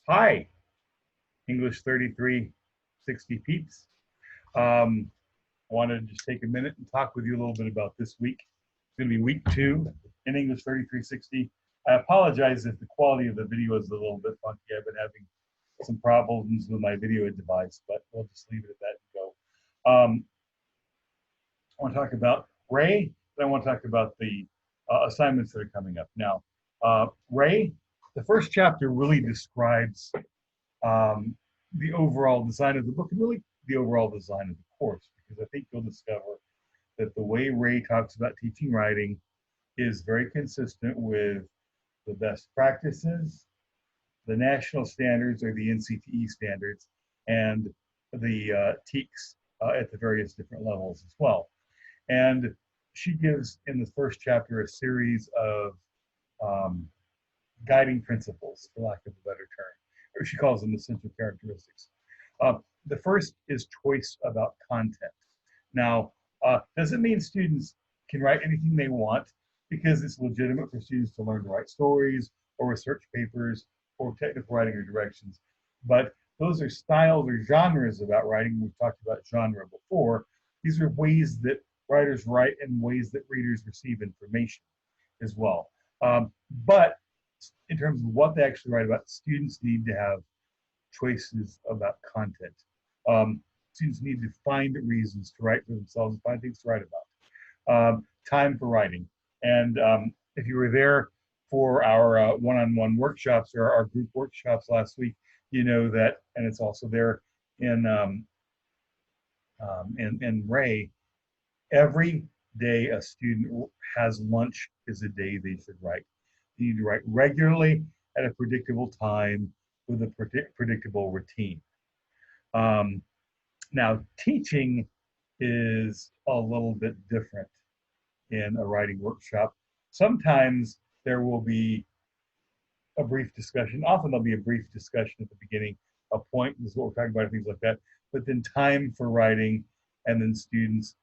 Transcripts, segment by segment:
Hi, English 3360 peeps. I wanted to just take a minute and talk with you a little bit about this week. It's going to be week 2 in English 3360. I apologize if the quality of the video is a little bit funky. I've been having some problems with my video device, but we'll just leave it at that and go. I want to talk about Ray, and I want to talk about the assignments that are coming up. Now, Ray, the first chapter really describes the overall design of the book and really the overall design of the course, because I think you'll discover that the way Ray talks about teaching writing is very consistent with the best practices, the national standards or the NCTE standards, and the TEKS at the various different levels as well. And she gives in the first chapter a series of guiding principles, for lack of a better term, or she calls them essential characteristics. The first is choice about content. Now, doesn't mean students can write anything they want, because it's legitimate for students to learn to write stories or research papers or technical writing or directions. But those are styles or genres about writing. We've talked about genre before. These are ways that writers write and ways that readers receive information as well. But in terms of what they actually write about, students need to have choices about content. Students need to find reasons to write for themselves and find things to write about. Time for writing. And if you were there for our one-on-one workshops or our group workshops last week, you know that, and it's also there in Ray, every day a student has lunch is a day they should write. You need to write regularly at a predictable time with a predictable routine. Now, teaching is a little bit different in a writing workshop. Sometimes there will be a brief discussion. Often there'll be a brief discussion at the beginning, a point, this is what we're talking about, things like that. But then time for writing, and then students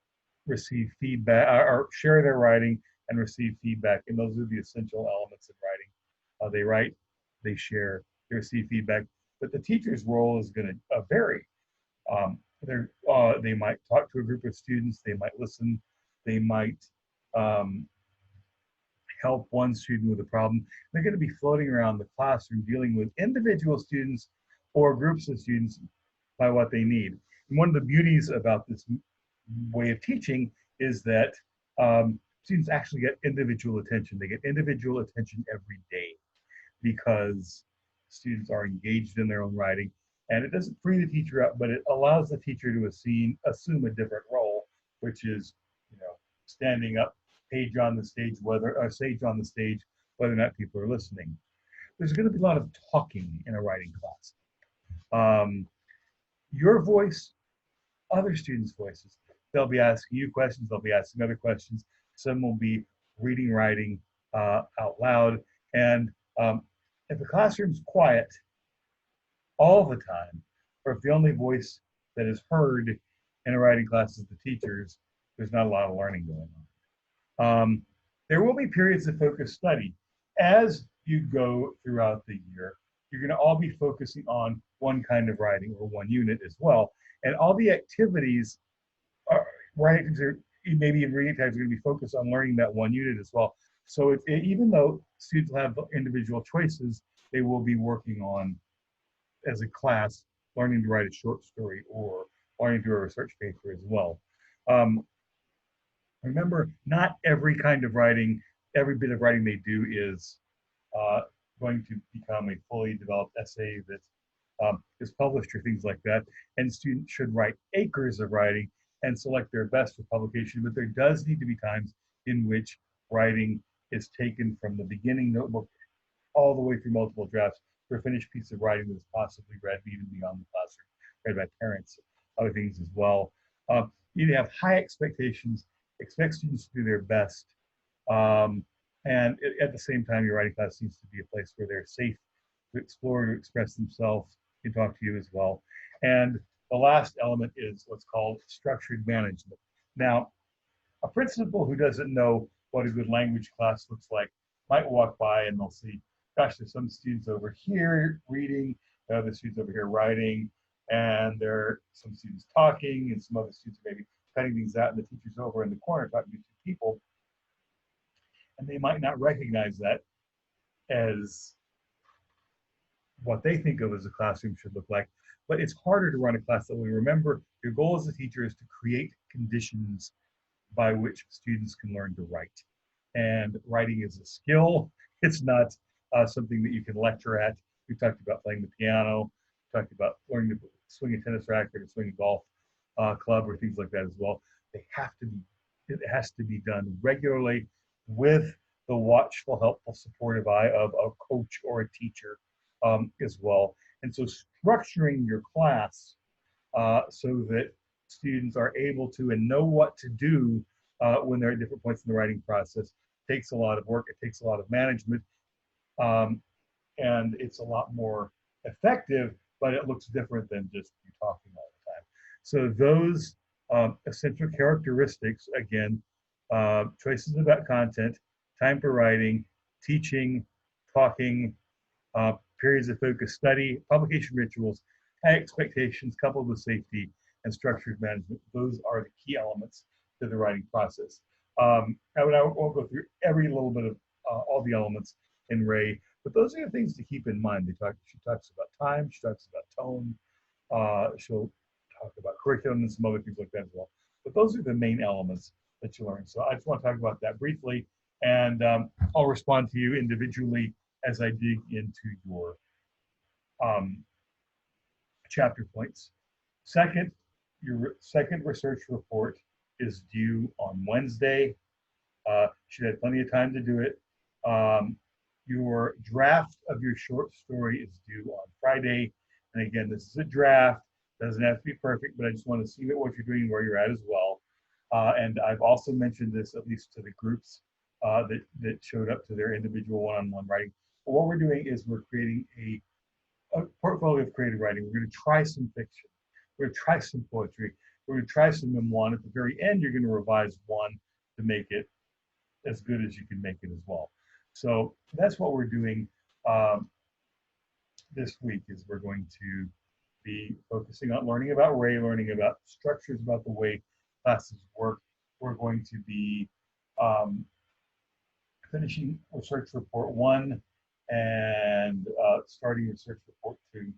receive feedback or share their writing and receive feedback. And those are the essential elements of writing. They write, they share, they receive feedback. But the teacher's role is going to vary. They might talk to a group of students, they might listen, they might help one student with a problem. They're going to be floating around the classroom dealing with individual students or groups of students by what they need. And one of the beauties about this way of teaching is that students actually get individual attention. They get individual attention every day because students are engaged in their own writing. And it doesn't free the teacher up, but it allows the teacher to assume a different role, which is, standing up, sage on the stage, whether or not people are listening. There's going to be a lot of talking in a writing class. Your voice, other students' voices. They'll be asking you questions. They'll be asking other questions. Some will be reading, writing out loud. And if the classroom's quiet all the time, or if the only voice that is heard in a writing class is the teacher's, there's not a lot of learning going on. There will be periods of focused study. As you go throughout the year, you're going to all be focusing on one kind of writing or one unit as well. And all the activities, maybe in reading times, are going to be focused on learning that one unit as well. So even though students have individual choices, they will be working on, as a class, learning to write a short story or learning to do a research paper as well. Remember, not every kind of writing, every bit of writing they do is going to become a fully developed essay that is published or things like that. And students should write acres of writing and select their best for publication. But there does need to be times in which writing is taken from the beginning notebook all the way through multiple drafts for a finished piece of writing that is possibly read even beyond the classroom, read by parents, other things as well. You need to have high expectations, expect students to do their best, and at the same time, your writing class needs to be a place where they're safe to explore, to express themselves, to talk to you as well. And the last element is what's called structured management. Now, a principal who doesn't know what a good language class looks like might walk by and they'll see, gosh, there's some students over here reading the other students over here writing, and there are some students talking, and some other students maybe cutting things out, and the teacher's over in the corner talking to two people, and they might not recognize that as what they think of as a classroom should look like. But it's harder to run a class that way. Remember, your goal as a teacher is to create conditions by which students can learn to write. And writing is a skill. It's not something that you can lecture at. We talked about playing the piano, talked about learning to swing a tennis racket or swing a golf club or things like that as well. They have to be, it has to be done regularly with the watchful, helpful, supportive eye of a coach or a teacher as well. And so structuring your class so that students are able to and know what to do when they're at different points in the writing process takes a lot of work. It takes a lot of management, and it's a lot more effective, but it looks different than just you talking all the time. So those essential characteristics, again, choices about content, time for writing, teaching, talking, periods of focused study, publication rituals, high expectations coupled with safety and structured management. Those are the key elements to the writing process. I won't go through every little bit of all the elements in Ray, but those are the things to keep in mind. She talks about time, she talks about tone, she'll talk about curriculum and some other things like that as well. But those are the main elements that you learn. So I just want to talk about that briefly, and I'll respond to you individually as I dig into your chapter points. Second, your second research report is due on Wednesday. Should have plenty of time to do it. Your draft of your short story is due on Friday. And again, this is a draft. Doesn't have to be perfect, but I just want to see what you're doing, where you're at as well. And I've also mentioned this at least to the groups that showed up to their individual one-on-one writing. But what we're doing is we're creating a portfolio of creative writing. We're going to try some fiction. We're going to try some poetry. We're going to try some memoir. At the very end, you're going to revise one to make it as good as you can make it as well. So that's what we're doing this week. Is we're going to be focusing on learning about Ray, learning about structures, about the way classes work. We're going to be finishing research report 1 and starting research report 2.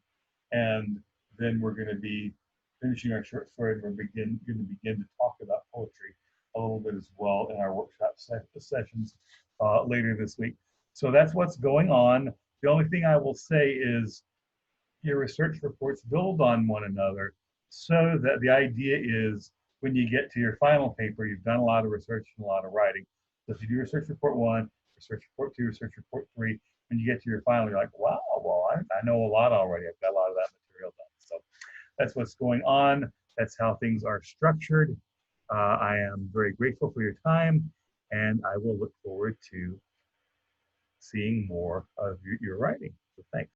And then we're going to be finishing our short story, and we're going to begin to talk about poetry a little bit as well in our workshop sessions later this week. So that's what's going on. The only thing I will say is your research reports build on one another, so that the idea is when you get to your final paper, you've done a lot of research and a lot of writing. So if you do research report 1, research report 2, research report 3, when you get to your final, you're like, wow, well, I know a lot already. I've got a lot of that material done. So that's what's going on. That's how things are structured. I am very grateful for your time, and I will look forward to seeing more of your writing. So thanks.